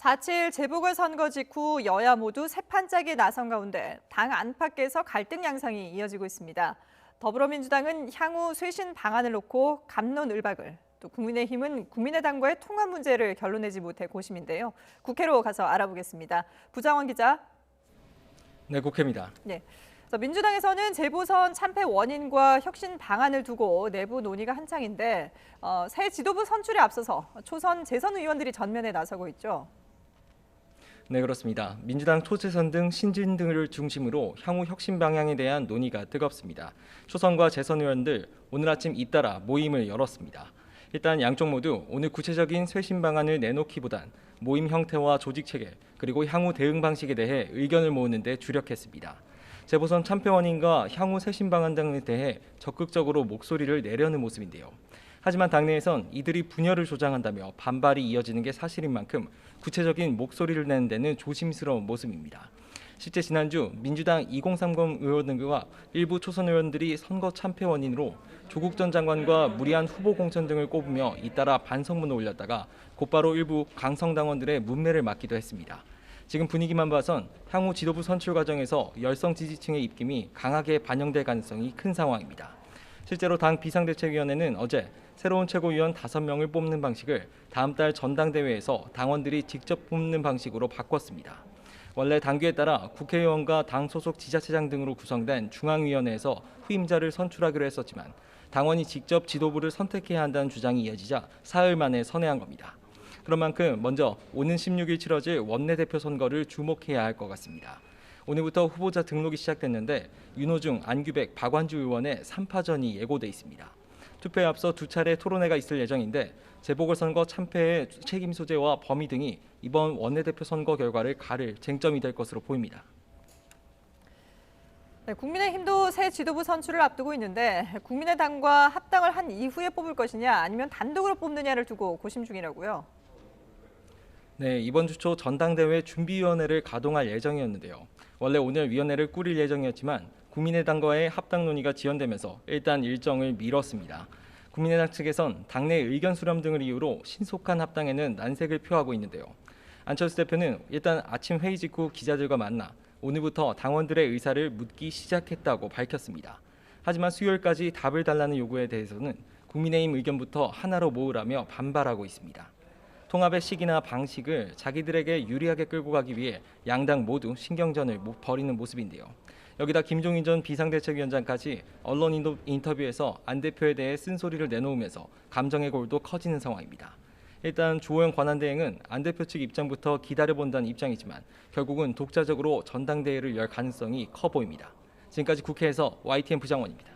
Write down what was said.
4.7 재보궐선거 직후 여야 모두 세판짜기에 나선 가운데 당 안팎에서 갈등 양상이 이어지고 있습니다. 더불어민주당은 향후 쇄신 방안을 놓고 갑론을박을, 또 국민의힘은 국민의당과의 통합 문제를 결론내지 못해 고심인데요. 국회로 가서 알아보겠습니다. 부장원 기자. 네, 국회입니다. 네. 민주당에서는 재보선 참패 원인과 혁신 방안을 두고 내부 논의가 한창인데 새 지도부 선출에 앞서서 초선 재선 의원들이 전면에 나서고 있죠. 네, 그렇습니다. 민주당 초재선 등 신진 등을 중심으로 향후 혁신 방향에 대한 논의가 뜨겁습니다. 초선과 재선 의원들 오늘 아침 잇따라 모임을 열었습니다. 일단 양쪽 모두 오늘 구체적인 쇄신 방안을 내놓기보단 모임 형태와 조직 체계 그리고 향후 대응 방식에 대해 의견을 모으는 데 주력했습니다. 재보선 참패 원인과 향후 쇄신 방안 등에 대해 적극적으로 목소리를 내려는 모습인데요. 하지만 당내에선 이들이 분열을 조장한다며 반발이 이어지는 게 사실인 만큼 구체적인 목소리를 내는 데는 조심스러운 모습입니다. 실제 지난주 민주당 2030 의원들과 일부 초선 의원들이 선거 참패 원인으로 조국 전 장관과 무리한 후보 공천 등을 꼽으며 잇따라 반성문을 올렸다가 곧바로 일부 강성당원들의 문매를 맞기도 했습니다. 지금 분위기만 봐선 향후 지도부 선출 과정에서 열성 지지층의 입김이 강하게 반영될 가능성이 큰 상황입니다. 실제로 당 비상대책위원회는 어제 새로운 최고위원 5명을 뽑는 방식을 다음 달 전당대회에서 당원들이 직접 뽑는 방식으로 바꿨습니다. 원래 당규에 따라 국회의원과 당 소속 지자체장 등으로 구성된 중앙위원회에서 후임자를 선출하기로 했었지만 당원이 직접 지도부를 선택해야 한다는 주장이 이어지자 사흘 만에 선회한 겁니다. 그런 만큼 먼저 오는 16일 치러질 원내대표 선거를 주목해야 할 것 같습니다. 오늘부터 후보자 등록이 시작됐는데 윤호중, 안규백, 박완주 의원의 3파전이 예고돼 있습니다. 투표에 앞서 두 차례 토론회가 있을 예정인데 재보궐선거 참패의 책임 소재와 범위 등이 이번 원내대표 선거 결과를 가를 쟁점이 될 것으로 보입니다. 네, 국민의힘도 새 지도부 선출을 앞두고 있는데 국민의당과 합당을 한 이후에 뽑을 것이냐 아니면 단독으로 뽑느냐를 두고 고심 중이라고요. 네, 이번 주 초 전당대회 준비위원회를 가동할 예정이었는데요. 원래 오늘 위원회를 꾸릴 예정이었지만 국민의당과의 합당 논의가 지연되면서 일단 일정을 미뤘습니다. 국민의당 측에선 당내 의견 수렴 등을 이유로 신속한 합당에는 난색을 표하고 있는데요. 안철수 대표는 일단 아침 회의 직후 기자들과 만나 오늘부터 당원들의 의사를 묻기 시작했다고 밝혔습니다. 하지만 수요일까지 답을 달라는 요구에 대해서는 국민의힘 의견부터 하나로 모으라며 반발하고 있습니다. 통합의 시기나 방식을 자기들에게 유리하게 끌고 가기 위해 양당 모두 신경전을 벌이는 모습인데요. 여기다 김종인 전 비상대책위원장까지 언론 인터뷰에서 안 대표에 대해 쓴소리를 내놓으면서 감정의 골도 커지는 상황입니다. 일단 주호영 권한대행은 안 대표 측 입장부터 기다려본다는 입장이지만 결국은 독자적으로 전당대회를 열 가능성이 커 보입니다. 지금까지 국회에서 YTN 부장원입니다.